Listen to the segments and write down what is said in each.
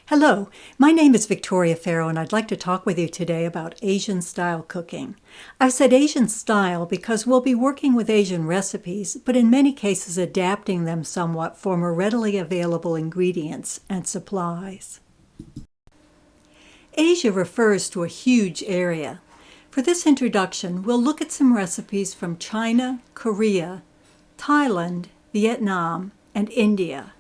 Hello, my name is Victoria Faoro and I'd like to talk with you today about Asian style cooking. I've said Asian style because we'll be working with Asian recipes, but in many cases adapting them somewhat for more readily available ingredients and supplies. Asia refers to a huge area. For this introduction, we'll look at some recipes from China, Korea, Thailand, Vietnam, and India.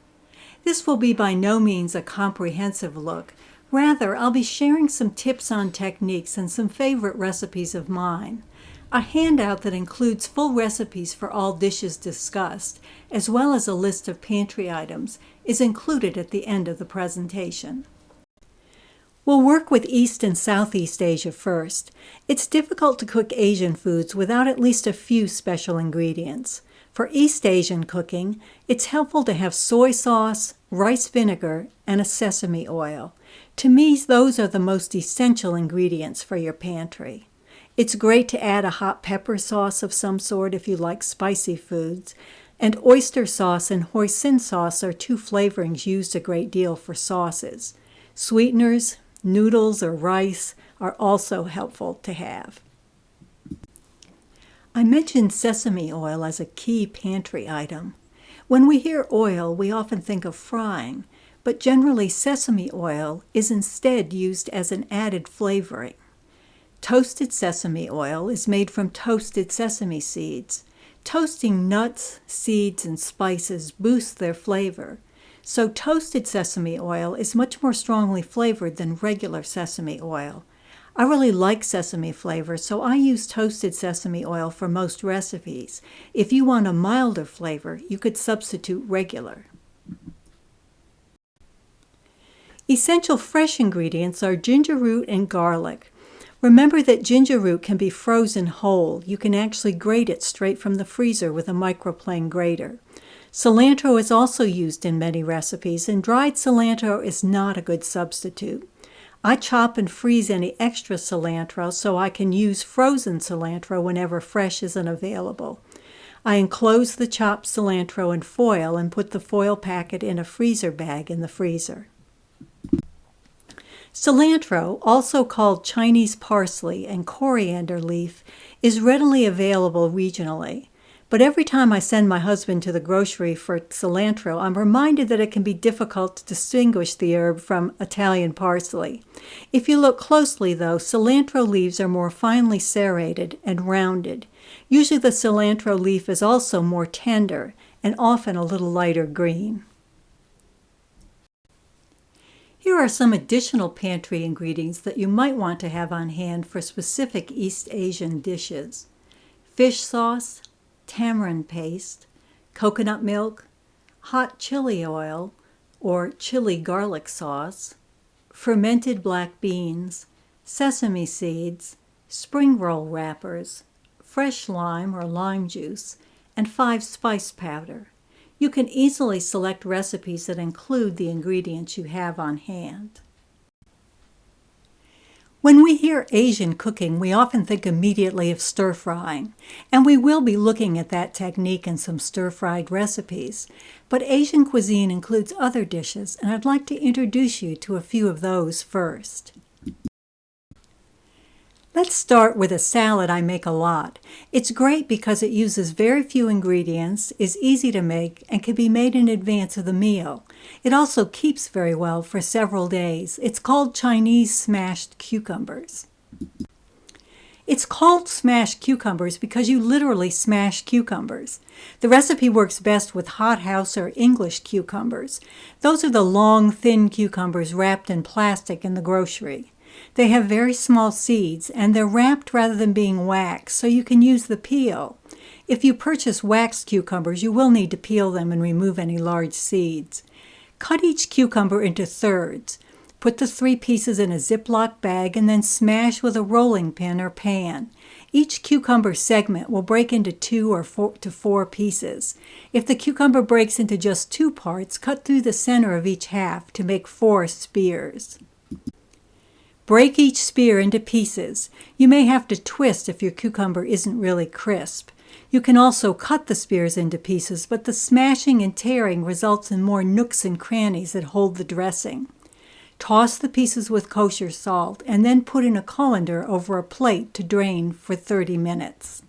This will be by no means a comprehensive look. Rather, I'll be sharing some tips on techniques and some favorite recipes of mine. A handout that includes full recipes for all dishes discussed, as well as a list of pantry items, is included at the end of the presentation. We'll work with East and Southeast Asia first. It's difficult to cook Asian foods without at least a few special ingredients. For East Asian cooking, it's helpful to have soy sauce, rice vinegar, and a sesame oil. To me, those are the most essential ingredients for your pantry. It's great to add a hot pepper sauce of some sort if you like spicy foods, and oyster sauce and hoisin sauce are two flavorings used a great deal for sauces. Sweeteners, noodles, or rice are also helpful to have. I mentioned sesame oil as a key pantry item. When we hear oil, we often think of frying, but generally sesame oil is instead used as an added flavoring. Toasted sesame oil is made from toasted sesame seeds. Toasting nuts, seeds, and spices boosts their flavor, so toasted sesame oil is much more strongly flavored than regular sesame oil. I really like sesame flavor, so I use toasted sesame oil for most recipes. If you want a milder flavor, you could substitute regular. Essential fresh ingredients are ginger root and garlic. Remember that ginger root can be frozen whole. You can actually grate it straight from the freezer with a microplane grater. Cilantro is also used in many recipes, and dried cilantro is not a good substitute. I chop and freeze any extra cilantro so I can use frozen cilantro whenever fresh isn't available. I enclose the chopped cilantro in foil and put the foil packet in a freezer bag in the freezer. Cilantro, also called Chinese parsley and coriander leaf, is readily available regionally. But every time I send my husband to the grocery for cilantro, I'm reminded that it can be difficult to distinguish the herb from Italian parsley. If you look closely, though, cilantro leaves are more finely serrated and rounded. Usually the cilantro leaf is also more tender and often a little lighter green. Here are some additional pantry ingredients that you might want to have on hand for specific East Asian dishes. Fish sauce, tamarind paste, coconut milk, hot chili oil or chili garlic sauce, fermented black beans, sesame seeds, spring roll wrappers, fresh lime or lime juice, and 5 spice powder. You can easily select recipes that include the ingredients you have on hand. When we hear Asian cooking, we often think immediately of stir-frying, and we will be looking at that technique in some stir-fried recipes. But Asian cuisine includes other dishes, and I'd like to introduce you to a few of those first. Let's start with a salad I make a lot. It's great because it uses very few ingredients, is easy to make, and can be made in advance of the meal. It also keeps very well for several days. It's called Chinese smashed cucumbers. It's called smashed cucumbers because you literally smash cucumbers. The recipe works best with hothouse or English cucumbers. Those are the long, thin cucumbers wrapped in plastic in the grocery. They have very small seeds, and they're wrapped rather than being waxed, so you can use the peel. If you purchase waxed cucumbers, you will need to peel them and remove any large seeds. Cut each cucumber into thirds. Put the 3 pieces in a Ziploc bag and then smash with a rolling pin or pan. Each cucumber segment will break into 2 or 4 pieces. If the cucumber breaks into just 2 parts, cut through the center of each half to make 4 spears. Break each spear into pieces. You may have to twist if your cucumber isn't really crisp. You can also cut the spears into pieces, but the smashing and tearing results in more nooks and crannies that hold the dressing. Toss the pieces with kosher salt and then put in a colander over a plate to drain for 30 minutes.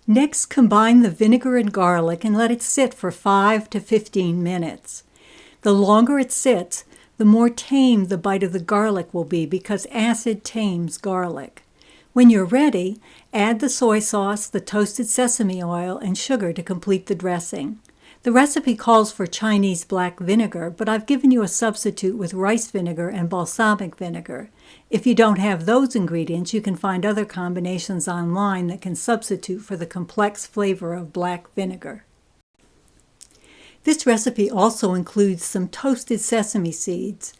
Next, combine the vinegar and garlic and let it sit for 5 to 15 minutes. The longer it sits, the more tame the bite of the garlic will be because acid tames garlic. When you're ready, add the soy sauce, the toasted sesame oil, and sugar to complete the dressing. The recipe calls for Chinese black vinegar, but I've given you a substitute with rice vinegar and balsamic vinegar. If you don't have those ingredients, you can find other combinations online that can substitute for the complex flavor of black vinegar. This recipe also includes some toasted sesame seeds.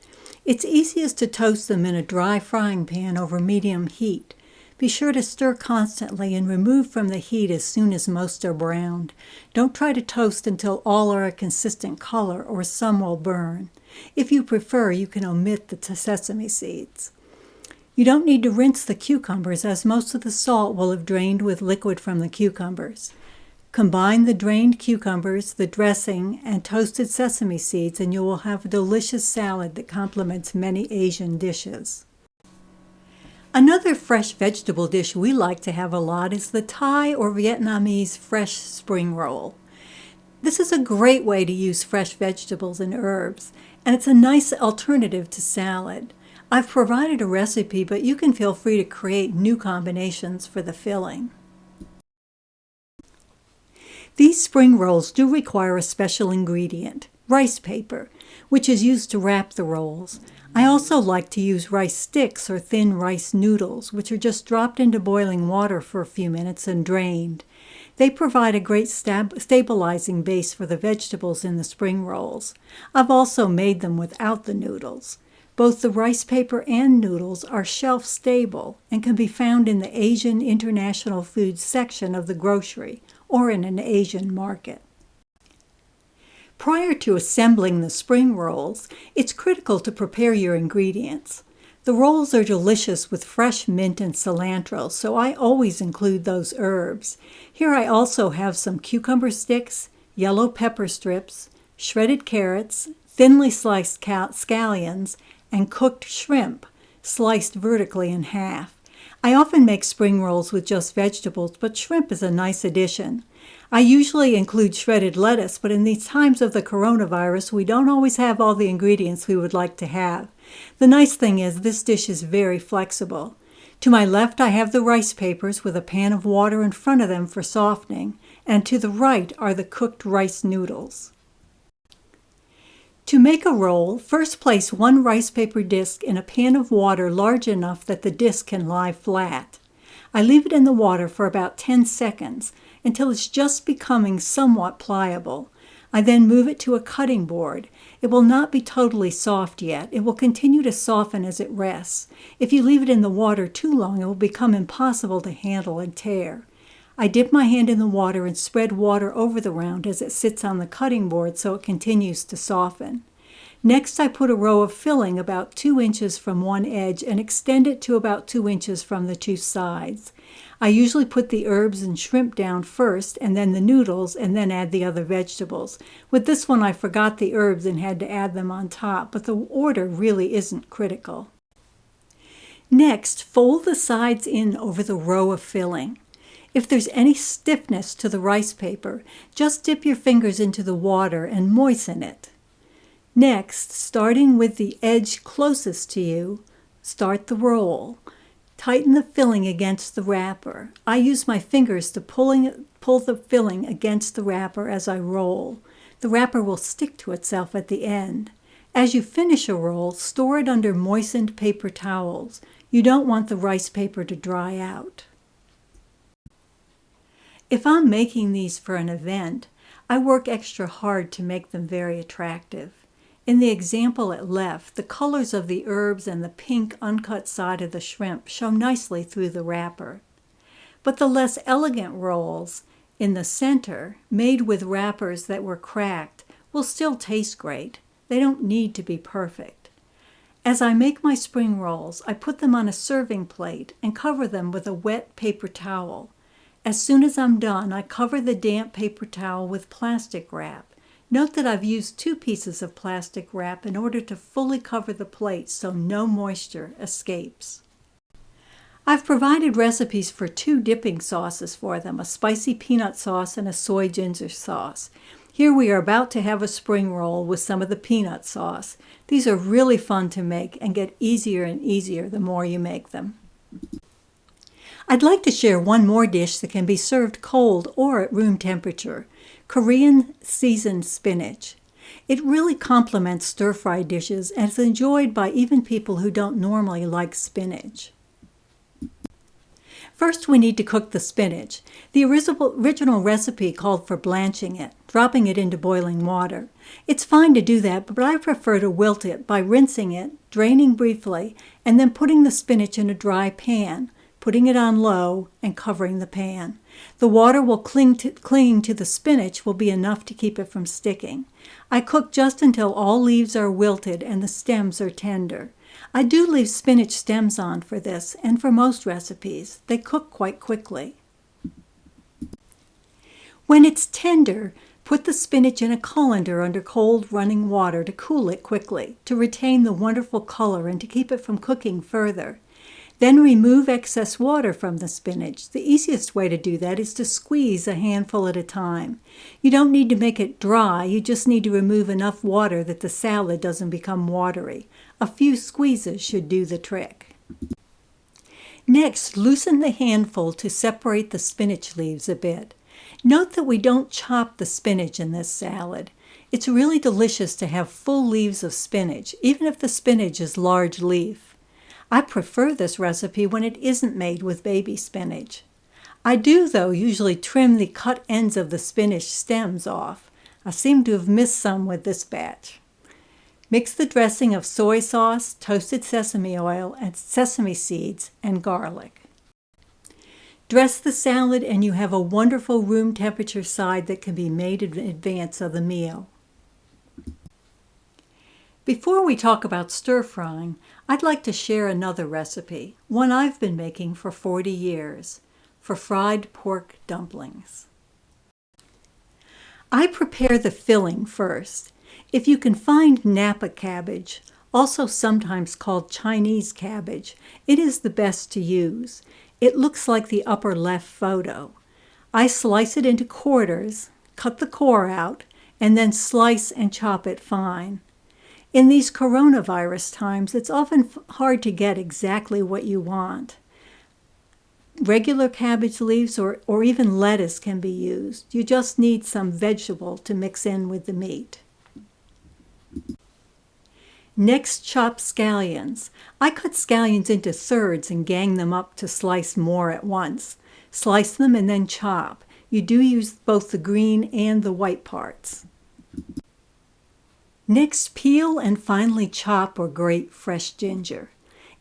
It's easiest to toast them in a dry frying pan over medium heat. Be sure to stir constantly and remove from the heat as soon as most are browned. Don't try to toast until all are a consistent color or some will burn. If you prefer, you can omit the sesame seeds. You don't need to rinse the cucumbers as most of the salt will have drained with liquid from the cucumbers. Combine the drained cucumbers, the dressing, and toasted sesame seeds and you will have a delicious salad that complements many Asian dishes. Another fresh vegetable dish we like to have a lot is the Thai or Vietnamese fresh spring roll. This is a great way to use fresh vegetables and herbs, and it's a nice alternative to salad. I've provided a recipe, but you can feel free to create new combinations for the filling. These spring rolls do require a special ingredient, rice paper, which is used to wrap the rolls. I also like to use rice sticks or thin rice noodles, which are just dropped into boiling water for a few minutes and drained. They provide a great stabilizing base for the vegetables in the spring rolls. I've also made them without the noodles. Both the rice paper and noodles are shelf-stable and can be found in the Asian International Foods section of the grocery or in an Asian market. Prior to assembling the spring rolls, it's critical to prepare your ingredients. The rolls are delicious with fresh mint and cilantro, so I always include those herbs. Here I also have some cucumber sticks, yellow pepper strips, shredded carrots, thinly sliced scallions, and cooked shrimp, sliced vertically in half. I often make spring rolls with just vegetables, but shrimp is a nice addition. I usually include shredded lettuce, but in these times of the coronavirus, we don't always have all the ingredients we would like to have. The nice thing is this dish is very flexible. To my left, I have the rice papers with a pan of water in front of them for softening, and to the right are the cooked rice noodles. To make a roll, first place one rice paper disc in a pan of water large enough that the disc can lie flat. I leave it in the water for about 10 seconds until it's just becoming somewhat pliable. I then move it to a cutting board. It will not be totally soft yet. It will continue to soften as it rests. If you leave it in the water too long, it will become impossible to handle and tear. I dip my hand in the water and spread water over the round as it sits on the cutting board so it continues to soften. Next, I put a row of filling about 2 inches from one edge and extend it to about 2 inches from the two sides. I usually put the herbs and shrimp down first and then the noodles and then add the other vegetables. With this one I forgot the herbs and had to add them on top, but the order really isn't critical. Next, fold the sides in over the row of filling. If there's any stiffness to the rice paper, just dip your fingers into the water and moisten it. Next, starting with the edge closest to you, start the roll. Tighten the filling against the wrapper. I use my fingers to pull the filling against the wrapper as I roll. The wrapper will stick to itself at the end. As you finish a roll, store it under moistened paper towels. You don't want the rice paper to dry out. If I'm making these for an event, I work extra hard to make them very attractive. In the example at left, the colors of the herbs and the pink uncut side of the shrimp show nicely through the wrapper. But the less elegant rolls in the center, made with wrappers that were cracked, will still taste great. They don't need to be perfect. As I make my spring rolls, I put them on a serving plate and cover them with a wet paper towel. As soon as I'm done, I cover the damp paper towel with plastic wrap. Note that I've used 2 pieces of plastic wrap in order to fully cover the plate so no moisture escapes. I've provided recipes for 2 dipping sauces for them, a spicy peanut sauce and a soy ginger sauce. Here we are about to have a spring roll with some of the peanut sauce. These are really fun to make and get easier and easier the more you make them. I'd like to share one more dish that can be served cold or at room temperature: Korean seasoned spinach. It really complements stir-fry dishes and is enjoyed by even people who don't normally like spinach. First, we need to cook the spinach. The original recipe called for blanching it, dropping it into boiling water. It's fine to do that, but I prefer to wilt it by rinsing it, draining briefly, and then putting the spinach in a dry pan, putting it on low and covering the pan. The water will clinging to the spinach will be enough to keep it from sticking. I cook just until all leaves are wilted and the stems are tender. I do leave spinach stems on for this and for most recipes. They cook quite quickly. When it's tender, put the spinach in a colander under cold running water to cool it quickly, to retain the wonderful color and to keep it from cooking further. Then remove excess water from the spinach. The easiest way to do that is to squeeze a handful at a time. You don't need to make it dry, you just need to remove enough water that the salad doesn't become watery. A few squeezes should do the trick. Next, loosen the handful to separate the spinach leaves a bit. Note that we don't chop the spinach in this salad. It's really delicious to have full leaves of spinach, even if the spinach is large leaf. I prefer this recipe when it isn't made with baby spinach. I do, though, usually trim the cut ends of the spinach stems off. I seem to have missed some with this batch. Mix the dressing of soy sauce, toasted sesame oil, and sesame seeds, and garlic. Dress the salad and you have a wonderful room temperature side that can be made in advance of the meal. Before we talk about stir-frying, I'd like to share another recipe, one I've been making for 40 years, for fried pork dumplings. I prepare the filling first. If you can find Napa cabbage, also sometimes called Chinese cabbage, it is the best to use. It looks like the upper left photo. I slice it into quarters, cut the core out, and then slice and chop it fine. In these coronavirus times, it's often hard to get exactly what you want. Regular cabbage leaves or even lettuce can be used. You just need some vegetable to mix in with the meat. Next, chop scallions. I cut scallions into thirds and gang them up to slice more at once. Slice them and then chop. You do use both the green and the white parts. Next, peel and finely chop or grate fresh ginger.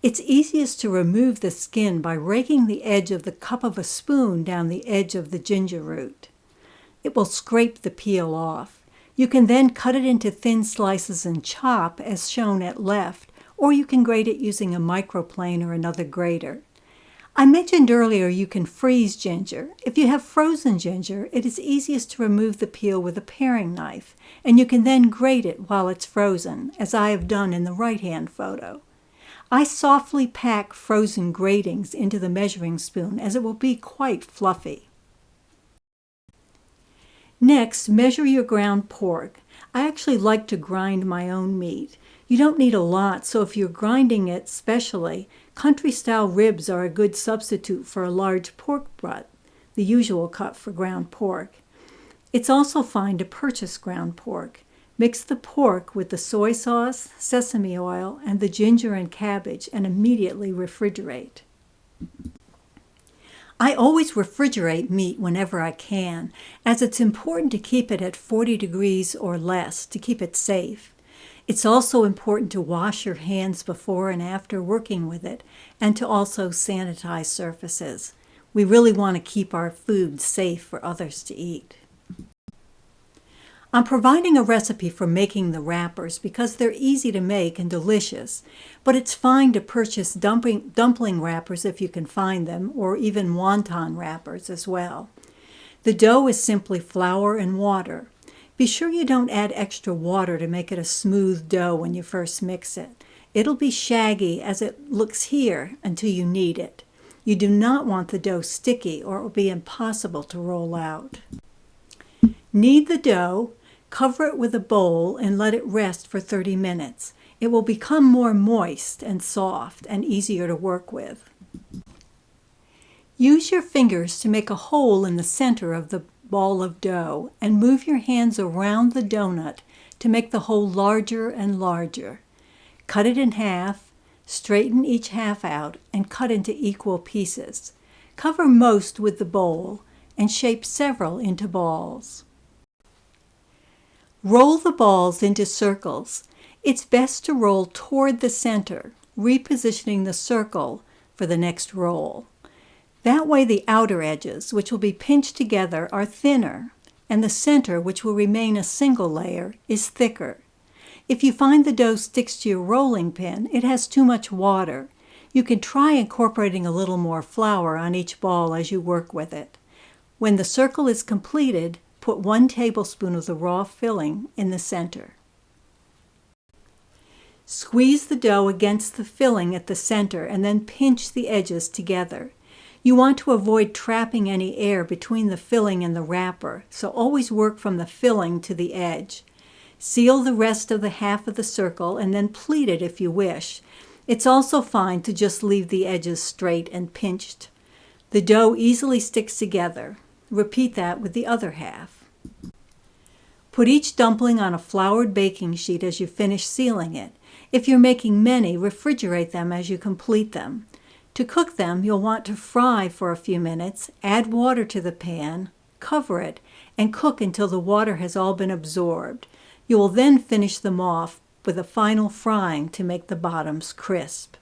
It's easiest to remove the skin by raking the edge of the cup of a spoon down the edge of the ginger root. It will scrape the peel off. You can then cut it into thin slices and chop as shown at left, or you can grate it using a microplane or another grater. I mentioned earlier you can freeze ginger. If you have frozen ginger, it is easiest to remove the peel with a paring knife, and you can then grate it while it's frozen, as I have done in the right-hand photo. I softly pack frozen gratings into the measuring spoon as it will be quite fluffy. Next, measure your ground pork. I actually like to grind my own meat. You don't need a lot, so if you're grinding it specially, country-style ribs are a good substitute for a large pork butt, the usual cut for ground pork. It's also fine to purchase ground pork. Mix the pork with the soy sauce, sesame oil, and the ginger and cabbage and immediately refrigerate. I always refrigerate meat whenever I can, as it's important to keep it at 40 degrees or less to keep it safe. It's also important to wash your hands before and after working with it, and to also sanitize surfaces. We really want to keep our food safe for others to eat. I'm providing a recipe for making the wrappers because they're easy to make and delicious, but it's fine to purchase dumpling wrappers if you can find them, or even wonton wrappers as well. The dough is simply flour and water. Be sure you don't add extra water to make it a smooth dough when you first mix it. It'll be shaggy as it looks here until you knead it. You do not want the dough sticky or it will be impossible to roll out. Knead the dough, cover it with a bowl and let it rest for 30 minutes. It will become more moist and soft and easier to work with. Use your fingers to make a hole in the center of the ball of dough and move your hands around the donut to make the hole larger and larger. Cut it in half, straighten each half out, and cut into equal pieces. Cover most with the bowl and shape several into balls. Roll the balls into circles. It's best to roll toward the center, repositioning the circle for the next roll. That way the outer edges, which will be pinched together, are thinner, and the center, which will remain a single layer, is thicker. If you find the dough sticks to your rolling pin, it has too much water. You can try incorporating a little more flour on each ball as you work with it. When the circle is completed, put 1 tablespoon of the raw filling in the center. Squeeze the dough against the filling at the center and then pinch the edges together. You want to avoid trapping any air between the filling and the wrapper, so always work from the filling to the edge. Seal the rest of the half of the circle and then pleat it if you wish. It's also fine to just leave the edges straight and pinched. The dough easily sticks together. Repeat that with the other half. Put each dumpling on a floured baking sheet as you finish sealing it. If you're making many, refrigerate them as you complete them. To cook them, you'll want to fry for a few minutes, add water to the pan, cover it, and cook until the water has all been absorbed. You will then finish them off with a final frying to make the bottoms crisp.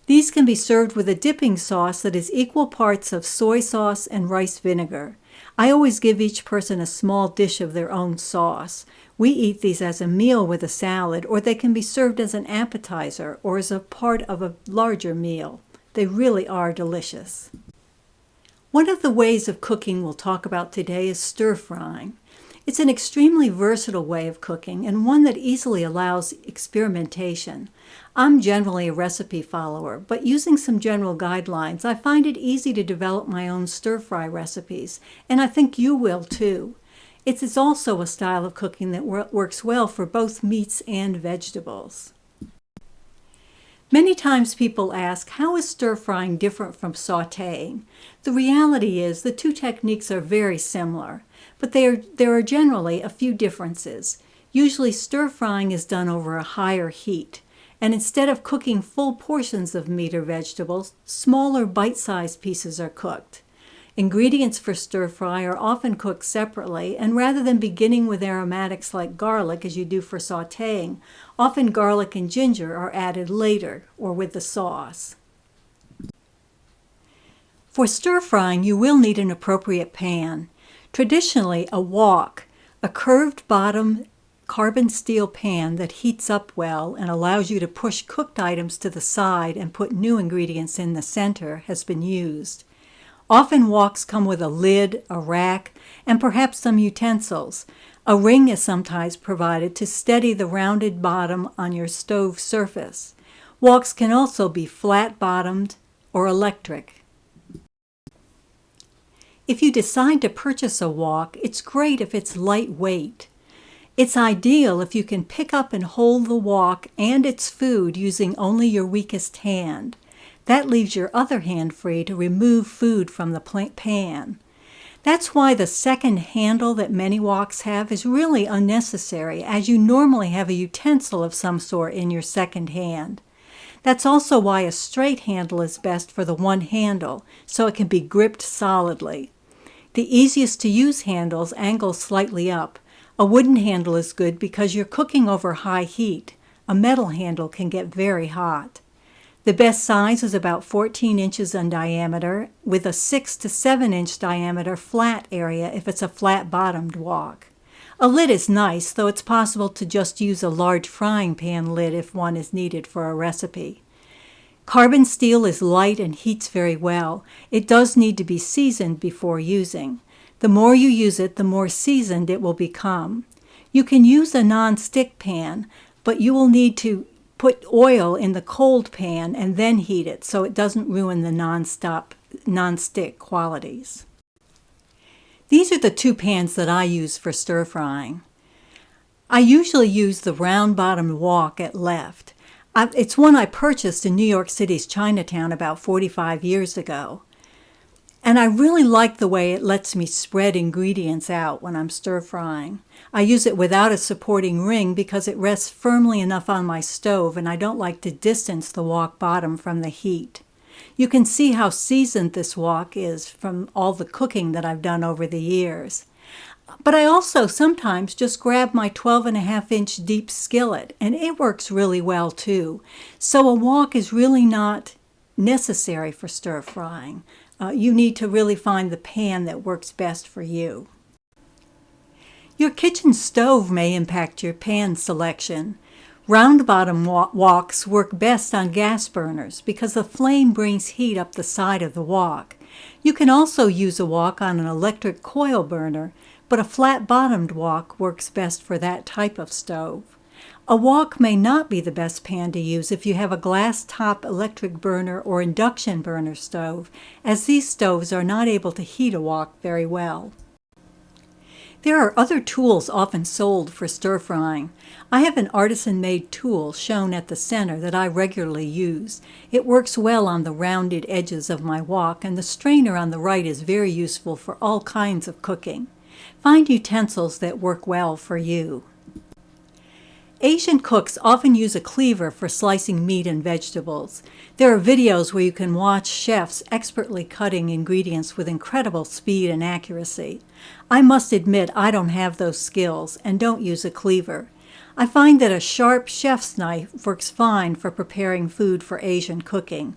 These can be served with a dipping sauce that is equal parts of soy sauce and rice vinegar. I always give each person a small dish of their own sauce. We eat these as a meal with a salad, or they can be served as an appetizer or as a part of a larger meal. They really are delicious. One of the ways of cooking we'll talk about today is stir-frying. It's an extremely versatile way of cooking and one that easily allows experimentation. I'm generally a recipe follower, but using some general guidelines, I find it easy to develop my own stir-fry recipes, and I think you will too. It is also a style of cooking that works well for both meats and vegetables. Many times people ask, how is stir-frying different from sautéing? The reality is the two techniques are very similar, but there are generally a few differences. Usually stir-frying is done over a higher heat, and instead of cooking full portions of meat or vegetables, smaller bite-sized pieces are cooked. Ingredients for stir-fry are often cooked separately, and rather than beginning with aromatics like garlic as you do for sautéing, often garlic and ginger are added later or with the sauce. For stir-frying, you will need an appropriate pan. Traditionally, a wok, a curved bottom carbon steel pan that heats up well and allows you to push cooked items to the side and put new ingredients in the center, has been used. Often woks come with a lid, a rack, and perhaps some utensils. A ring is sometimes provided to steady the rounded bottom on your stove surface. Woks can also be flat-bottomed or electric. If you decide to purchase a wok, it's great if it's lightweight. It's ideal if you can pick up and hold the wok and its food using only your weakest hand. That leaves your other hand free to remove food from the pan. That's why the second handle that many woks have is really unnecessary, as you normally have a utensil of some sort in your second hand. That's also why a straight handle is best for the one handle, so it can be gripped solidly. The easiest to use handles angle slightly up. A wooden handle is good because you're cooking over high heat. A metal handle can get very hot. The best size is about 14 inches in diameter, with a 6 to 7 inch diameter flat area if it's a flat-bottomed wok. A lid is nice, though it's possible to just use a large frying pan lid if one is needed for a recipe. Carbon steel is light and heats very well. It does need to be seasoned before using. The more you use it, the more seasoned it will become. You can use a non-stick pan, but you will need to put oil in the cold pan and then heat it so it doesn't ruin the non-stick qualities. These are the two pans that I use for stir frying. I usually use the round-bottomed wok at left. It's one I purchased in New York City's Chinatown about 45 years ago. And I really like the way it lets me spread ingredients out when I'm stir frying. I use it without a supporting ring because it rests firmly enough on my stove and I don't like to distance the wok bottom from the heat. You can see how seasoned this wok is from all the cooking that I've done over the years. But I also sometimes just grab my 12.5-inch deep skillet, and it works really well too. So a wok is really not necessary for stir frying. You need to really find the pan that works best for you. Your kitchen stove may impact your pan selection. Round bottom woks work best on gas burners because the flame brings heat up the side of the wok. You can also use a wok on an electric coil burner, but a flat-bottomed wok works best for that type of stove. A wok may not be the best pan to use if you have a glass-top electric burner or induction burner stove, as these stoves are not able to heat a wok very well. There are other tools often sold for stir frying. I have an artisan-made tool shown at the center that I regularly use. It works well on the rounded edges of my wok, and the strainer on the right is very useful for all kinds of cooking. Find utensils that work well for you. Asian cooks often use a cleaver for slicing meat and vegetables. There are videos where you can watch chefs expertly cutting ingredients with incredible speed and accuracy. I must admit I don't have those skills and don't use a cleaver. I find that a sharp chef's knife works fine for preparing food for Asian cooking.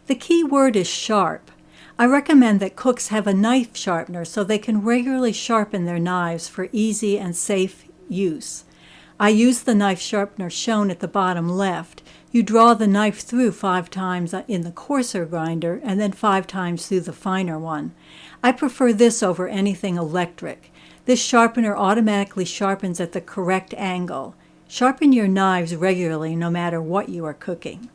The key word is sharp. I recommend that cooks have a knife sharpener so they can regularly sharpen their knives for easy and safe use. I use the knife sharpener shown at the bottom left. You draw the knife through 5 times in the coarser grinder and then 5 times through the finer one. I prefer this over anything electric. This sharpener automatically sharpens at the correct angle. Sharpen your knives regularly no matter what you are cooking.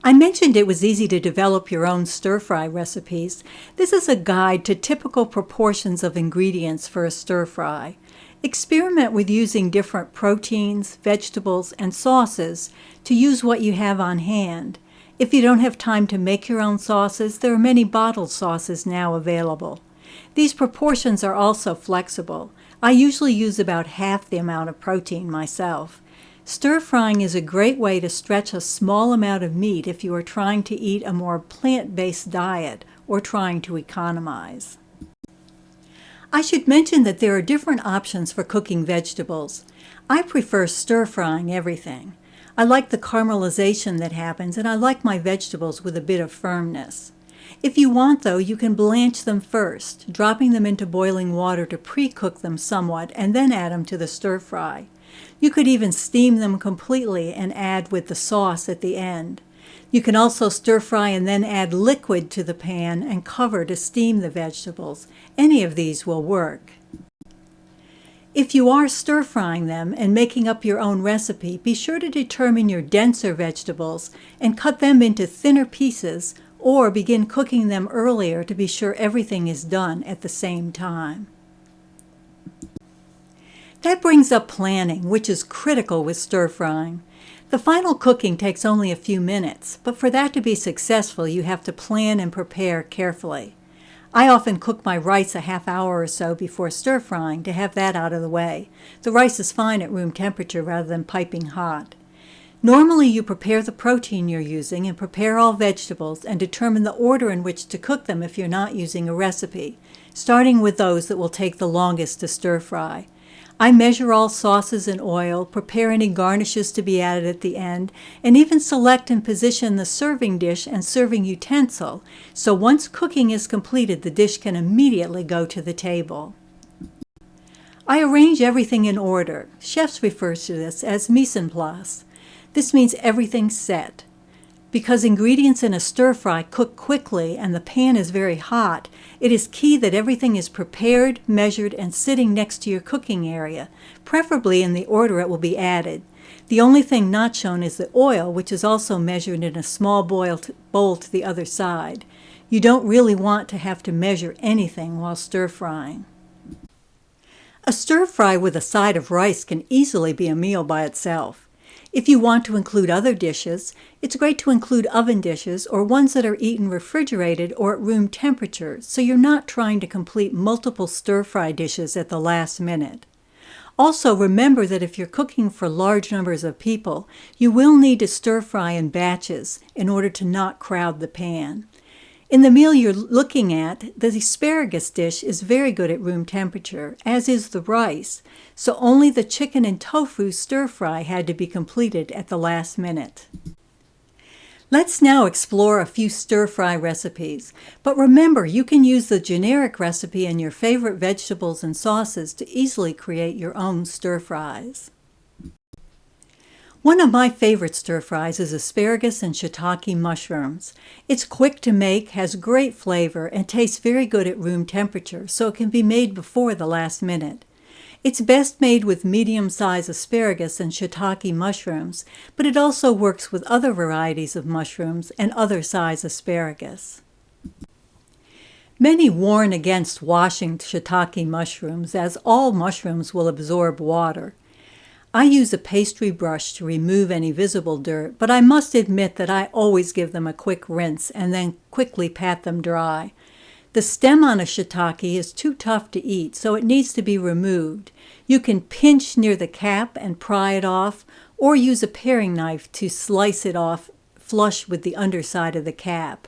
I mentioned it was easy to develop your own stir-fry recipes. This is a guide to typical proportions of ingredients for a stir-fry. Experiment with using different proteins, vegetables, and sauces to use what you have on hand. If you don't have time to make your own sauces, there are many bottled sauces now available. These proportions are also flexible. I usually use about half the amount of protein myself. Stir-frying is a great way to stretch a small amount of meat if you are trying to eat a more plant-based diet or trying to economize. I should mention that there are different options for cooking vegetables. I prefer stir-frying everything. I like the caramelization that happens, and I like my vegetables with a bit of firmness. If you want, though, you can blanch them first, dropping them into boiling water to pre-cook them somewhat, and then add them to the stir-fry. You could even steam them completely and add with the sauce at the end. You can also stir-fry and then add liquid to the pan and cover to steam the vegetables. Any of these will work. If you are stir-frying them and making up your own recipe, be sure to determine your denser vegetables and cut them into thinner pieces, or begin cooking them earlier to be sure everything is done at the same time. That brings up planning, which is critical with stir-frying. The final cooking takes only a few minutes, but for that to be successful, you have to plan and prepare carefully. I often cook my rice a half hour or so before stir-frying to have that out of the way. The rice is fine at room temperature rather than piping hot. Normally, you prepare the protein you're using and prepare all vegetables and determine the order in which to cook them if you're not using a recipe, starting with those that will take the longest to stir-fry. I measure all sauces and oil, prepare any garnishes to be added at the end, and even select and position the serving dish and serving utensil, so once cooking is completed, the dish can immediately go to the table. I arrange everything in order. Chefs refer to this as mise en place. This means everything's set. Because ingredients in a stir-fry cook quickly and the pan is very hot, it is key that everything is prepared, measured, and sitting next to your cooking area, preferably in the order it will be added. The only thing not shown is the oil, which is also measured in a small bowl to the other side. You don't really want to have to measure anything while stir-frying. A stir-fry with a side of rice can easily be a meal by itself. If you want to include other dishes, it's great to include oven dishes or ones that are eaten refrigerated or at room temperature, so you're not trying to complete multiple stir-fry dishes at the last minute. Also, remember that if you're cooking for large numbers of people, you will need to stir-fry in batches in order to not crowd the pan. In the meal you're looking at, the asparagus dish is very good at room temperature, as is the rice, so only the chicken and tofu stir-fry had to be completed at the last minute. Let's now explore a few stir-fry recipes, but remember you can use the generic recipe and your favorite vegetables and sauces to easily create your own stir-fries. One of my favorite stir-fries is asparagus and shiitake mushrooms. It's quick to make, has great flavor, and tastes very good at room temperature, so it can be made before the last minute. It's best made with medium-sized asparagus and shiitake mushrooms, but it also works with other varieties of mushrooms and other size asparagus. Many warn against washing shiitake mushrooms, as all mushrooms will absorb water. I use a pastry brush to remove any visible dirt, but I must admit that I always give them a quick rinse and then quickly pat them dry. The stem on a shiitake is too tough to eat, so it needs to be removed. You can pinch near the cap and pry it off, or use a paring knife to slice it off flush with the underside of the cap.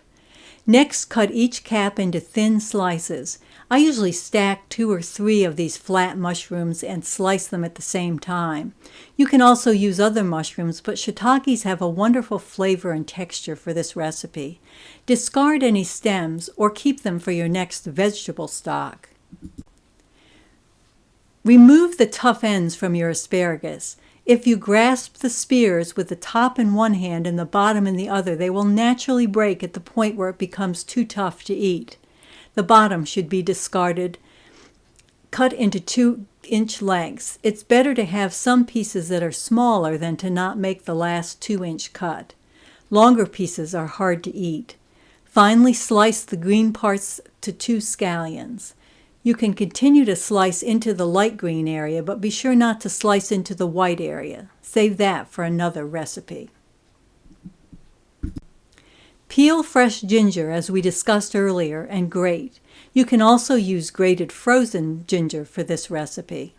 Next, cut each cap into thin slices. I usually stack 2 or 3 of these flat mushrooms and slice them at the same time. You can also use other mushrooms, but shiitakes have a wonderful flavor and texture for this recipe. Discard any stems or keep them for your next vegetable stock. Remove the tough ends from your asparagus. If you grasp the spears with the top in one hand and the bottom in the other, they will naturally break at the point where it becomes too tough to eat. The bottom should be discarded, cut into 2-inch lengths. It's better to have some pieces that are smaller than to not make the last 2-inch cut. Longer pieces are hard to eat. Finally, slice the green parts to 2 scallions. You can continue to slice into the light green area, but be sure not to slice into the white area. Save that for another recipe. Peel fresh ginger, as we discussed earlier, and grate. You can also use grated frozen ginger for this recipe.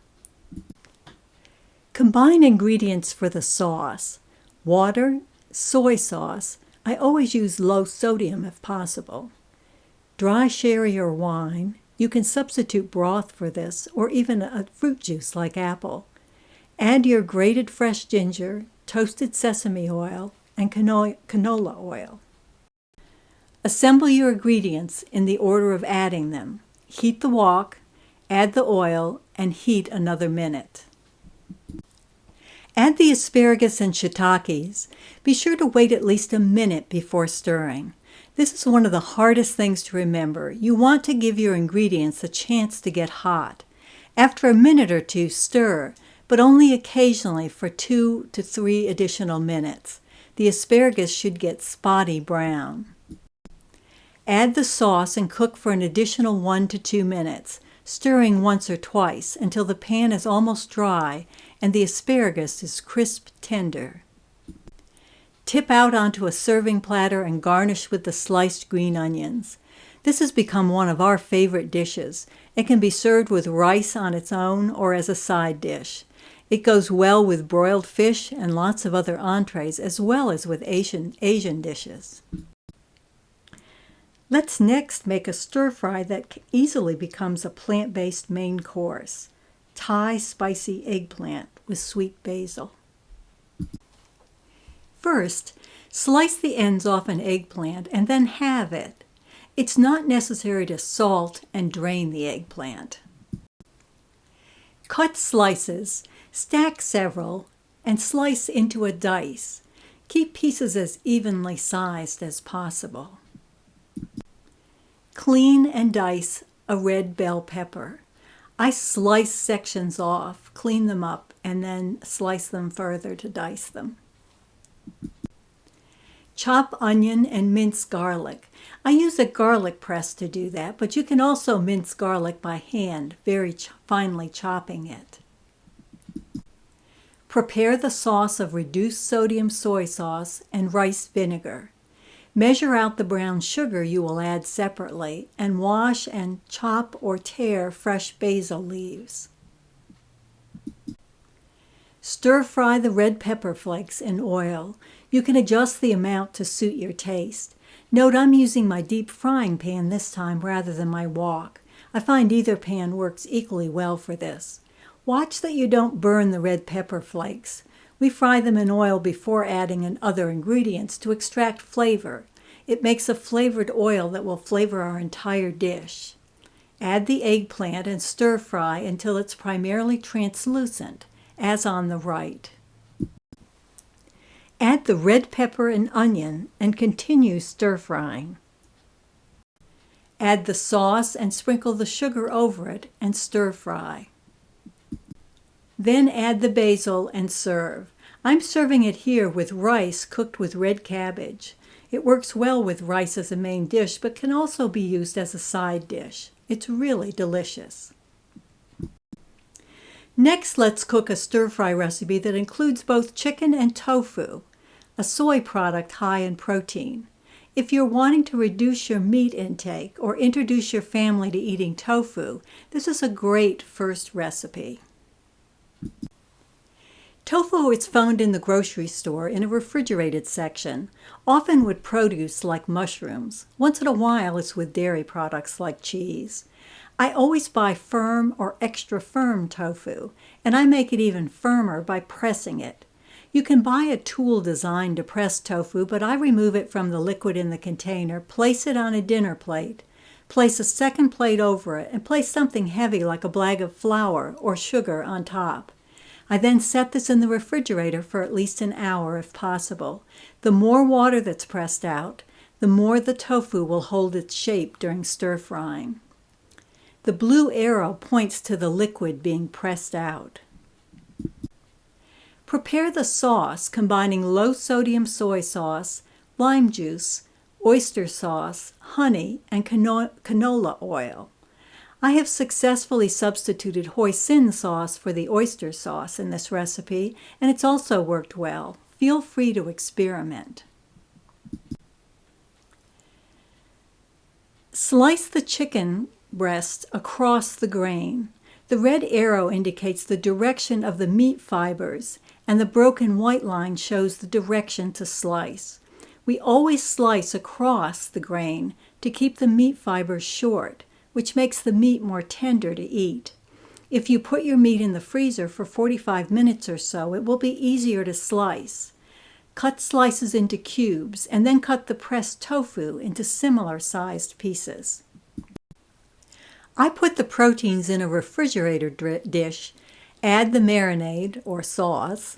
Combine ingredients for the sauce. Water, soy sauce. I always use low sodium if possible. Dry sherry or wine. You can substitute broth for this, or even a fruit juice like apple. Add your grated fresh ginger, toasted sesame oil, and canola oil. Assemble your ingredients in the order of adding them. Heat the wok, add the oil, and heat another minute. Add the asparagus and shiitakes. Be sure to wait at least a minute before stirring. This is one of the hardest things to remember. You want to give your ingredients a chance to get hot. After a minute or two, stir, but only occasionally for 2 to 3 additional minutes. The asparagus should get spotty brown. Add the sauce and cook for an additional 1 to 2 minutes, stirring once or twice until the pan is almost dry and the asparagus is crisp tender. Tip out onto a serving platter and garnish with the sliced green onions. This has become one of our favorite dishes. It can be served with rice on its own or as a side dish. It goes well with broiled fish and lots of other entrees, as well as with Asian dishes. Let's next make a stir-fry that easily becomes a plant-based main course. Thai spicy eggplant with sweet basil. First, slice the ends off an eggplant and then halve it. It's not necessary to salt and drain the eggplant. Cut slices, stack several, and slice into a dice. Keep pieces as evenly sized as possible. Clean and dice a red bell pepper. I slice sections off, clean them up, and then slice them further to dice them. Chop onion and mince garlic. I use a garlic press to do that, but you can also mince garlic by hand, very finely chopping it. Prepare the sauce of reduced sodium soy sauce and rice vinegar. Measure out the brown sugar you will add separately, and wash and chop or tear fresh basil leaves. Stir fry the red pepper flakes in oil. You can adjust the amount to suit your taste. Note I'm using my deep frying pan this time rather than my wok. I find either pan works equally well for this. Watch that you don't burn the red pepper flakes. We fry them in oil before adding in other ingredients to extract flavor. It makes a flavored oil that will flavor our entire dish. Add the eggplant and stir fry until it's primarily translucent, as on the right. Add the red pepper and onion and continue stir frying. Add the sauce and sprinkle the sugar over it and stir fry. Then add the basil and serve. I'm serving it here with rice cooked with red cabbage. It works well with rice as a main dish, but can also be used as a side dish. It's really delicious. Next, let's cook a stir-fry recipe that includes both chicken and tofu, a soy product high in protein. If you're wanting to reduce your meat intake or introduce your family to eating tofu, this is a great first recipe. Tofu is found in the grocery store in a refrigerated section, often with produce like mushrooms. Once in a while it's with dairy products like cheese. I always buy firm or extra firm tofu, and I make it even firmer by pressing it. You can buy a tool designed to press tofu, but I remove it from the liquid in the container, place it on a dinner plate, place a second plate over it, and place something heavy like a bag of flour or sugar on top. I then set this in the refrigerator for at least an hour if possible. The more water that's pressed out, the more the tofu will hold its shape during stir frying. The blue arrow points to the liquid being pressed out. Prepare the sauce combining low-sodium soy sauce, lime juice, oyster sauce, honey, and canola oil. I have successfully substituted hoisin sauce for the oyster sauce in this recipe, and it's also worked well. Feel free to experiment. Slice the chicken breast across the grain. The red arrow indicates the direction of the meat fibers, and the broken white line shows the direction to slice. We always slice across the grain to keep the meat fibers short, which makes the meat more tender to eat. If you put your meat in the freezer for 45 minutes or so, it will be easier to slice. Cut slices into cubes and then cut the pressed tofu into similar sized pieces. I put the proteins in a refrigerator dish, add the marinade or sauce,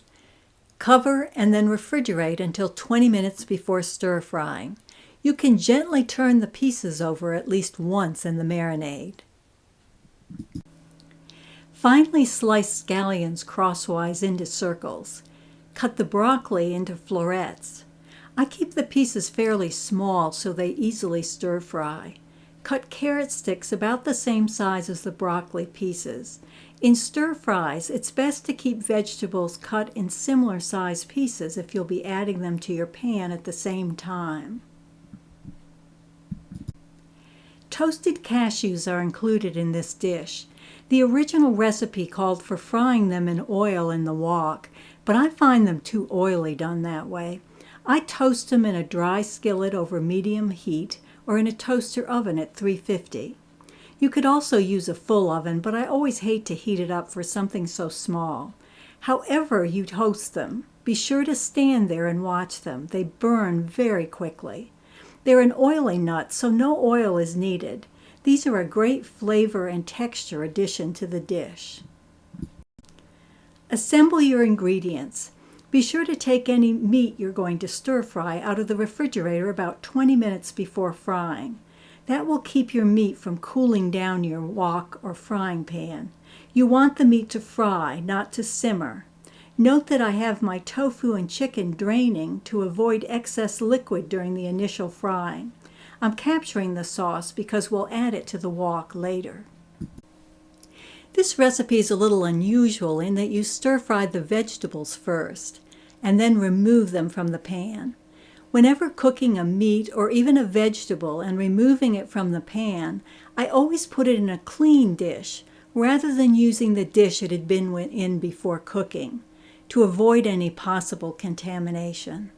cover and then refrigerate until 20 minutes before stir frying. You can gently turn the pieces over at least once in the marinade. Finely slice scallions crosswise into circles. Cut the broccoli into florets. I keep the pieces fairly small so they easily stir fry. Cut carrot sticks about the same size as the broccoli pieces. In stir fries, it's best to keep vegetables cut in similar size pieces if you'll be adding them to your pan at the same time. Toasted cashews are included in this dish. The original recipe called for frying them in oil in the wok, but I find them too oily done that way. I toast them in a dry skillet over medium heat or in a toaster oven at 350. You could also use a full oven, but I always hate to heat it up for something so small. However you toast them, be sure to stand there and watch them. They burn very quickly. They're an oily nut, so no oil is needed. These are a great flavor and texture addition to the dish. Assemble your ingredients. Be sure to take any meat you're going to stir fry out of the refrigerator about 20 minutes before frying. That will keep your meat from cooling down your wok or frying pan. You want the meat to fry, not to simmer. Note that I have my tofu and chicken draining to avoid excess liquid during the initial frying. I'm capturing the sauce because we'll add it to the wok later. This recipe is a little unusual in that you stir fry the vegetables first and then remove them from the pan. Whenever cooking a meat or even a vegetable and removing it from the pan, I always put it in a clean dish rather than using the dish it had been in before cooking to avoid any possible contamination.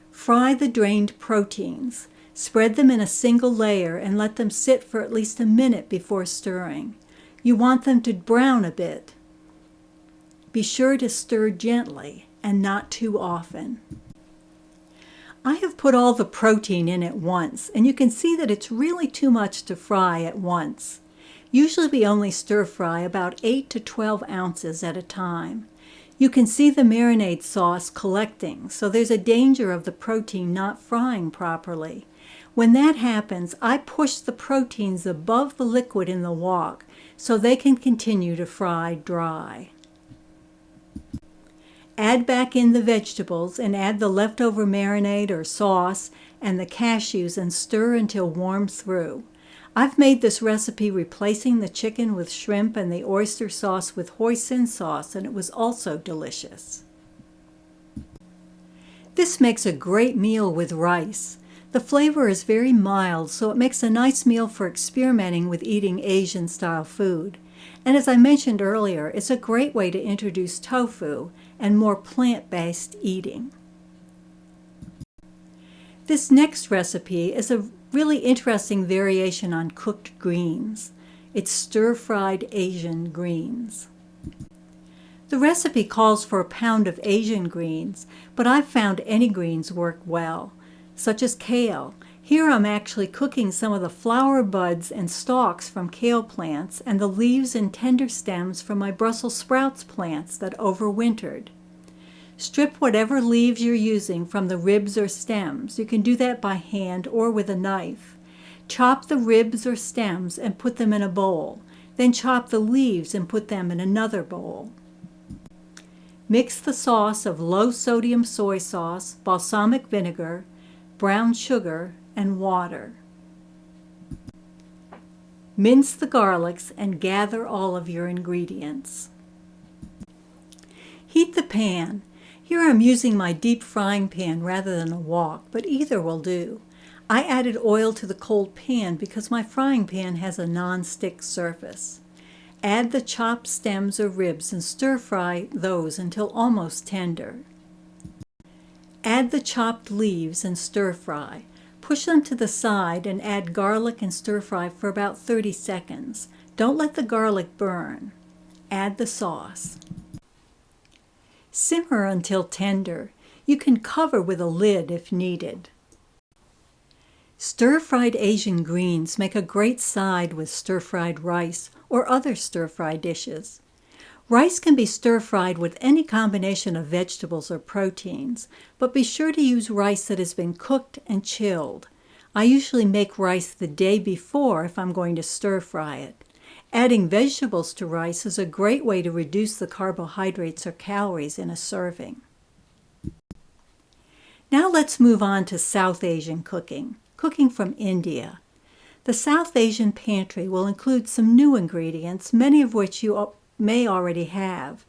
Fry the drained proteins. Spread them in a single layer and let them sit for at least a minute before stirring. You want them to brown a bit. Be sure to stir gently and not too often. I have put all the protein in at once, and you can see that it's really too much to fry at once. Usually we only stir fry about 8 to 12 ounces at a time. You can see the marinade sauce collecting, so there's a danger of the protein not frying properly. When that happens, I push the proteins above the liquid in the wok so they can continue to fry dry. Add back in the vegetables and add the leftover marinade or sauce and the cashews and stir until warm through. I've made this recipe replacing the chicken with shrimp and the oyster sauce with hoisin sauce, and it was also delicious. This makes a great meal with rice. The flavor is very mild, so it makes a nice meal for experimenting with eating Asian-style food. And as I mentioned earlier, it's a great way to introduce tofu and more plant-based eating. This next recipe is a really interesting variation on cooked greens. It's stir-fried Asian greens. The recipe calls for a pound of Asian greens, but I've found any greens work well, such as kale. Here I'm actually cooking some of the flower buds and stalks from kale plants and the leaves and tender stems from my Brussels sprouts plants that overwintered. Strip whatever leaves you're using from the ribs or stems. You can do that by hand or with a knife. Chop the ribs or stems and put them in a bowl. Then chop the leaves and put them in another bowl. Mix the sauce of low-sodium soy sauce, balsamic vinegar, brown sugar, and water. Mince the garlics and gather all of your ingredients. Heat the pan. Here I'm using my deep frying pan rather than a wok, but either will do. I added oil to the cold pan because my frying pan has a non-stick surface. Add the chopped stems or ribs and stir fry those until almost tender. Add the chopped leaves and stir fry. Push them to the side and add garlic and stir fry for about 30 seconds. Don't let the garlic burn. Add the sauce. Simmer until tender. You can cover with a lid if needed. Stir-fried Asian greens make a great side with stir-fried rice or other stir-fry dishes. Rice can be stir-fried with any combination of vegetables or proteins, but be sure to use rice that has been cooked and chilled. I usually make rice the day before if I'm going to stir-fry it. Adding vegetables to rice is a great way to reduce the carbohydrates or calories in a serving. Now let's move on to South Asian cooking from India. The South Asian pantry will include some new ingredients, many of which you may already have.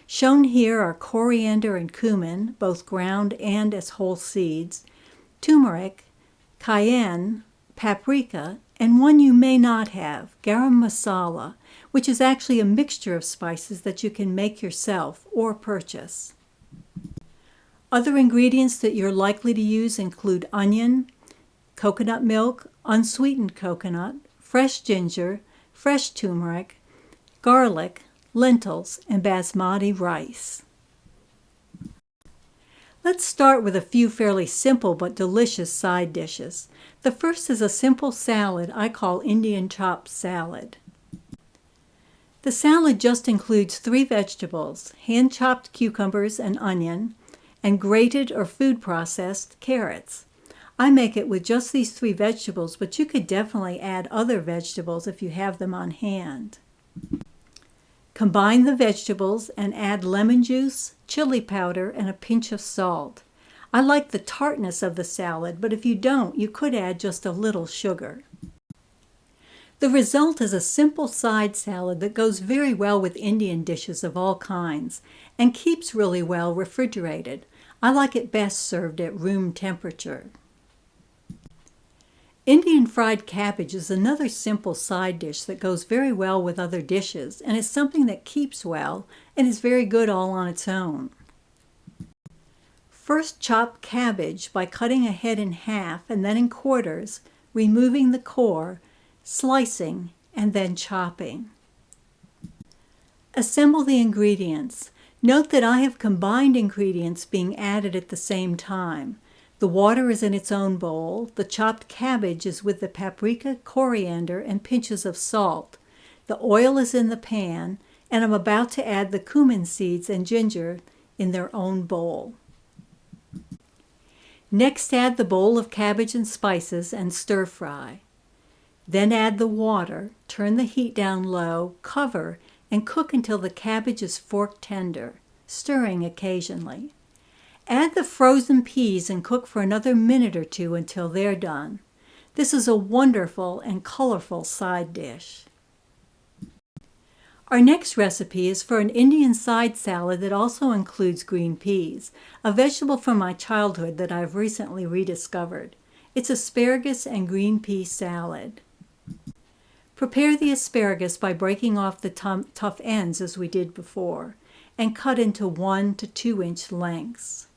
Shown here are coriander and cumin, both ground and as whole seeds, turmeric, cayenne, paprika, and one you may not have, garam masala, which is actually a mixture of spices that you can make yourself or purchase. Other ingredients that you're likely to use include onion, coconut milk, unsweetened coconut, fresh ginger, fresh turmeric, garlic, lentils, and basmati rice. Let's start with a few fairly simple but delicious side dishes. The first is a simple salad I call Indian chopped salad. The salad just includes 3 vegetables, hand-chopped cucumbers and onion, and grated or food-processed carrots. I make it with just these 3 vegetables, but you could definitely add other vegetables if you have them on hand. Combine the vegetables and add lemon juice, chili powder, and a pinch of salt. I like the tartness of the salad, but if you don't, you could add just a little sugar. The result is a simple side salad that goes very well with Indian dishes of all kinds and keeps really well refrigerated. I like it best served at room temperature. Indian fried cabbage is another simple side dish that goes very well with other dishes and is something that keeps well and is very good all on its own. First, chop cabbage by cutting a head in half and then in quarters, removing the core, slicing, and then chopping. Assemble the ingredients. Note that I have combined ingredients being added at the same time. The water is in its own bowl, the chopped cabbage is with the paprika, coriander, and pinches of salt. The oil is in the pan, and I'm about to add the cumin seeds and ginger in their own bowl. Next, add the bowl of cabbage and spices and stir fry. Then add the water, turn the heat down low, cover, and cook until the cabbage is fork tender, stirring occasionally. Add the frozen peas and cook for another minute or 2 until they're done. This is a wonderful and colorful side dish. Our next recipe is for an Indian side salad that also includes green peas, a vegetable from my childhood that I've recently rediscovered. It's asparagus and green pea salad. Prepare the asparagus by breaking off the tough ends as we did before, and cut into 1 to 2 inch lengths.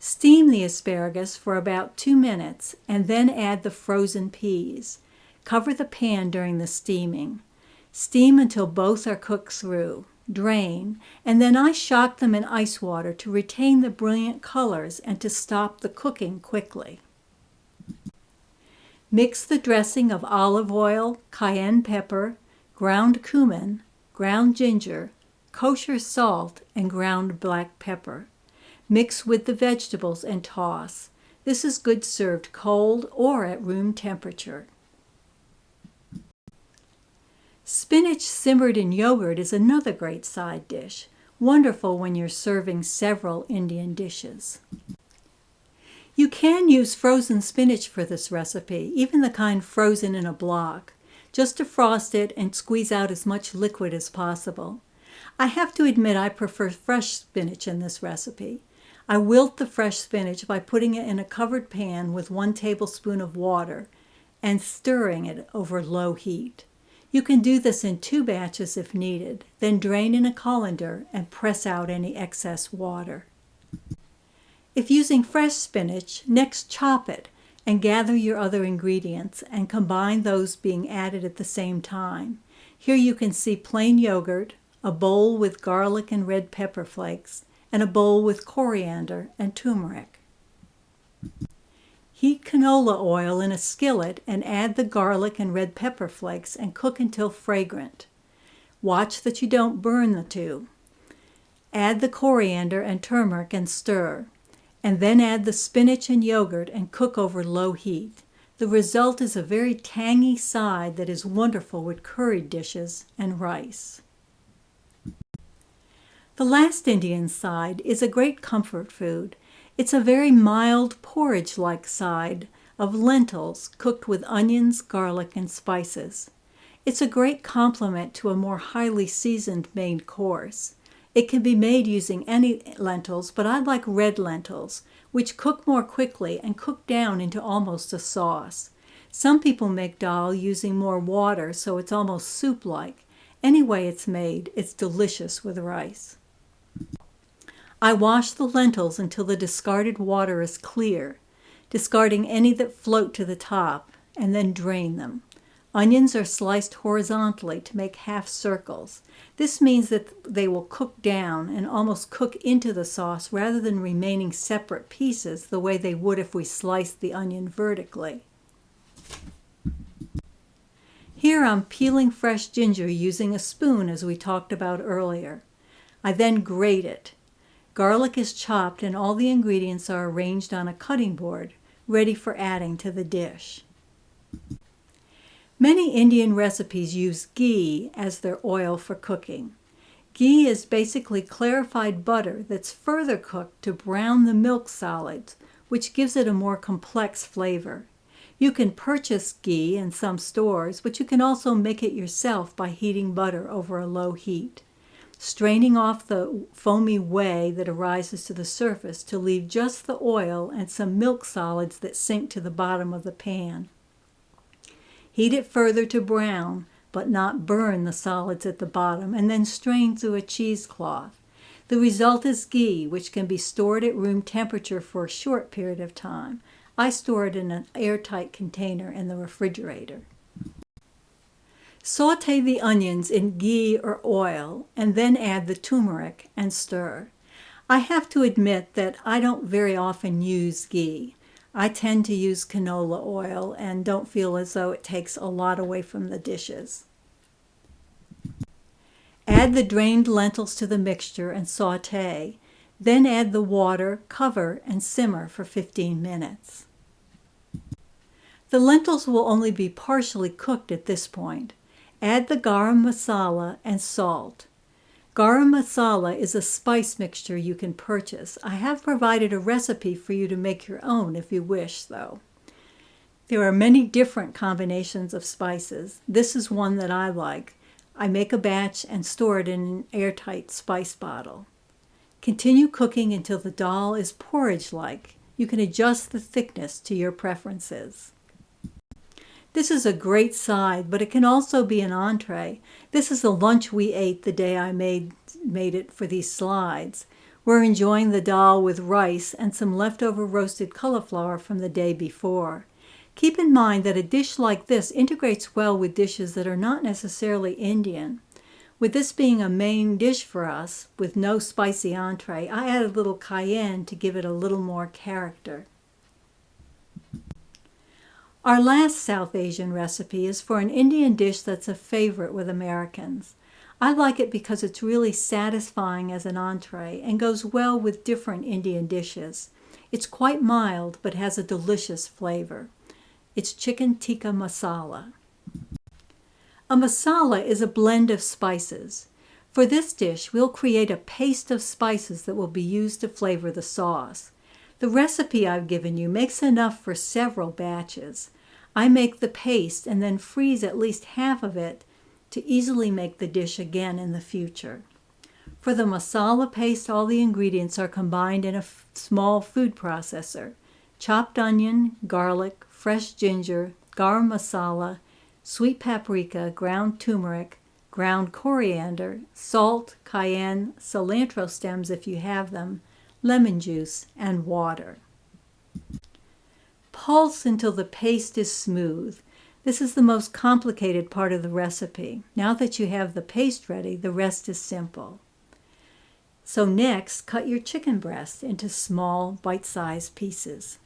Steam the asparagus for about 2 minutes and then add the frozen peas. Cover the pan during the steaming. Steam until both are cooked through. Drain, and then I shock them in ice water to retain the brilliant colors and to stop the cooking quickly. Mix the dressing of olive oil, cayenne pepper, ground cumin, ground ginger, kosher salt, and ground black pepper. Mix with the vegetables and toss. This is good served cold or at room temperature. Spinach simmered in yogurt is another great side dish, wonderful when you're serving several Indian dishes. You can use frozen spinach for this recipe, even the kind frozen in a block. Just defrost it and squeeze out as much liquid as possible. I have to admit I prefer fresh spinach in this recipe. I wilt the fresh spinach by putting it in a covered pan with 1 tablespoon of water and stirring it over low heat. You can do this in 2 batches if needed, then drain in a colander and press out any excess water. If using fresh spinach, next chop it and gather your other ingredients and combine those being added at the same time. Here you can see plain yogurt, a bowl with garlic and red pepper flakes, and a bowl with coriander and turmeric. Heat canola oil in a skillet and add the garlic and red pepper flakes and cook until fragrant. Watch that you don't burn the 2. Add the coriander and turmeric and stir, and then add the spinach and yogurt and cook over low heat. The result is a very tangy side that is wonderful with curried dishes and rice. The last Indian side is a great comfort food. It's a very mild porridge-like side of lentils cooked with onions, garlic, and spices. It's a great complement to a more highly seasoned main course. It can be made using any lentils, but I like red lentils, which cook more quickly and cook down into almost a sauce. Some people make dal using more water, so it's almost soup-like. Any way it's made, it's delicious with rice. I wash the lentils until the discarded water is clear, discarding any that float to the top, and then drain them. Onions are sliced horizontally to make half circles. This means that they will cook down and almost cook into the sauce rather than remaining separate pieces the way they would if we sliced the onion vertically. Here I'm peeling fresh ginger using a spoon as we talked about earlier. I then grate it. Garlic is chopped and all the ingredients are arranged on a cutting board, ready for adding to the dish. Many Indian recipes use ghee as their oil for cooking. Ghee is basically clarified butter that's further cooked to brown the milk solids, which gives it a more complex flavor. You can purchase ghee in some stores, but you can also make it yourself by heating butter over a low heat, straining off the foamy whey that arises to the surface to leave just the oil and some milk solids that sink to the bottom of the pan. Heat it further to brown, but not burn the solids at the bottom, and then strain through a cheesecloth. The result is ghee, which can be stored at room temperature for a short period of time. I store it in an airtight container in the refrigerator. Sauté the onions in ghee or oil, and then add the turmeric and stir. I have to admit that I don't very often use ghee. I tend to use canola oil and don't feel as though it takes a lot away from the dishes. Add the drained lentils to the mixture and sauté. Then add the water, cover, and simmer for 15 minutes. The lentils will only be partially cooked at this point. Add the garam masala and salt. Garam masala is a spice mixture you can purchase. I have provided a recipe for you to make your own if you wish, though. There are many different combinations of spices. This is one that I like. I make a batch and store it in an airtight spice bottle. Continue cooking until the dal is porridge-like. You can adjust the thickness to your preferences. This is a great side, but it can also be an entree. This is the lunch we ate the day I made it for these slides. We're enjoying the dal with rice and some leftover roasted cauliflower from the day before. Keep in mind that a dish like this integrates well with dishes that are not necessarily Indian. With this being a main dish for us, with no spicy entree, I added a little cayenne to give it a little more character. Our last South Asian recipe is for an Indian dish that's a favorite with Americans. I like it because it's really satisfying as an entree and goes well with different Indian dishes. It's quite mild but has a delicious flavor. It's chicken tikka masala. A masala is a blend of spices. For this dish, we'll create a paste of spices that will be used to flavor the sauce. The recipe I've given you makes enough for several batches. I make the paste and then freeze at least half of it to easily make the dish again in the future. For the masala paste, all the ingredients are combined in a small food processor. Chopped onion, garlic, fresh ginger, garam masala, sweet paprika, ground turmeric, ground coriander, salt, cayenne, cilantro stems if you have them, lemon juice, and water. Pulse until the paste is smooth. This is the most complicated part of the recipe. Now that you have the paste ready, the rest is simple. So next, cut your chicken breast into small, bite-sized pieces.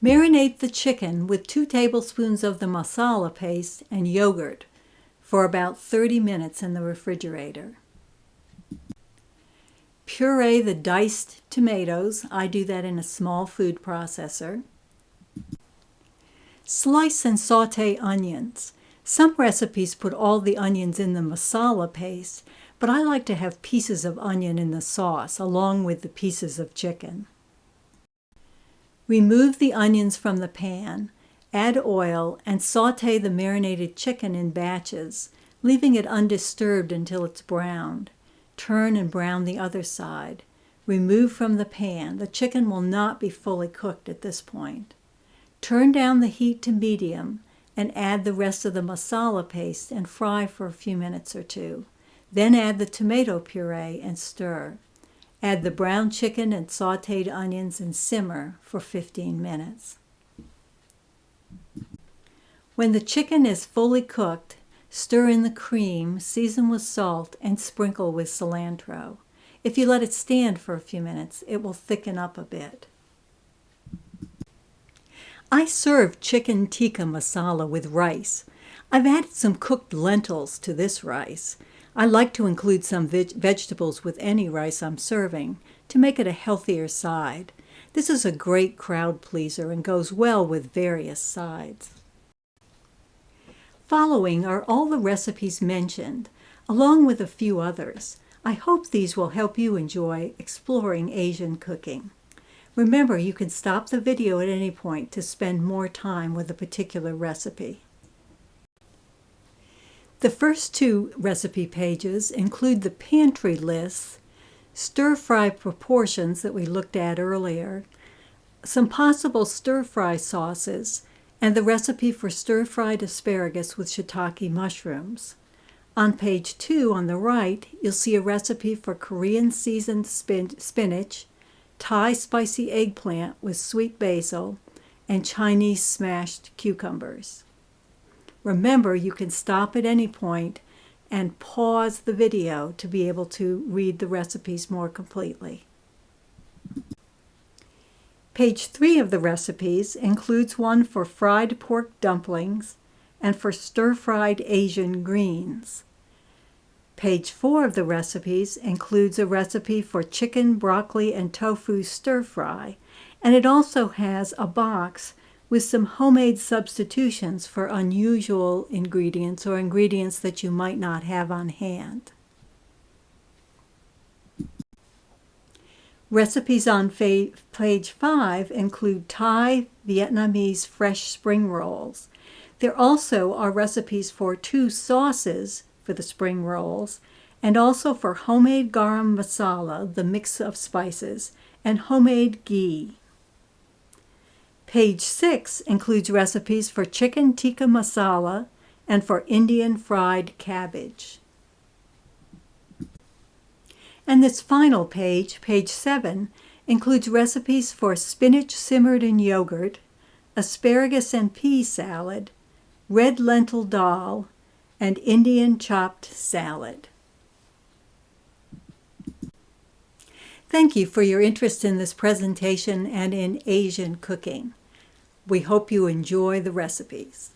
Marinate the chicken with 2 tablespoons of the masala paste and yogurt for about 30 minutes in the refrigerator. Puree the diced tomatoes. I do that in a small food processor. Slice and sauté onions. Some recipes put all the onions in the masala paste, but I like to have pieces of onion in the sauce along with the pieces of chicken. Remove the onions from the pan, add oil, and sauté the marinated chicken in batches, leaving it undisturbed until it's browned. Turn and brown the other side. Remove from the pan. The chicken will not be fully cooked at this point. Turn down the heat to medium and add the rest of the masala paste and fry for a few minutes or two. Then add the tomato puree and stir. Add the browned chicken and sautéed onions and simmer for 15 minutes. When the chicken is fully cooked, stir in the cream, season with salt, and sprinkle with cilantro. If you let it stand for a few minutes, it will thicken up a bit. I serve chicken tikka masala with rice. I've added some cooked lentils to this rice. I like to include some vegetables with any rice I'm serving to make it a healthier side. This is a great crowd pleaser and goes well with various sides. Following are all the recipes mentioned, along with a few others. I hope these will help you enjoy exploring Asian cooking. Remember, you can stop the video at any point to spend more time with a particular recipe. The first two recipe pages include the pantry lists, stir-fry proportions that we looked at earlier, some possible stir-fry sauces, and the recipe for stir-fried asparagus with shiitake mushrooms. On page 2 on the right, you'll see a recipe for Korean seasoned spinach, Thai spicy eggplant with sweet basil, and Chinese smashed cucumbers. Remember, you can stop at any point and pause the video to be able to read the recipes more completely. Page 3 of the recipes includes one for fried pork dumplings and for stir-fried Asian greens. Page 4 of the recipes includes a recipe for chicken, broccoli, and tofu stir-fry, and it also has a box with some homemade substitutions for unusual ingredients or ingredients that you might not have on hand. Recipes on page 5 include Thai Vietnamese fresh spring rolls. There also are recipes for 2 sauces for the spring rolls, and also for homemade garam masala, the mix of spices, and homemade ghee. Page 6 includes recipes for chicken tikka masala and for Indian fried cabbage. And this final page, page 7, includes recipes for spinach simmered in yogurt, asparagus and pea salad, red lentil dal, and Indian chopped salad. Thank you for your interest in this presentation and in Asian cooking. We hope you enjoy the recipes.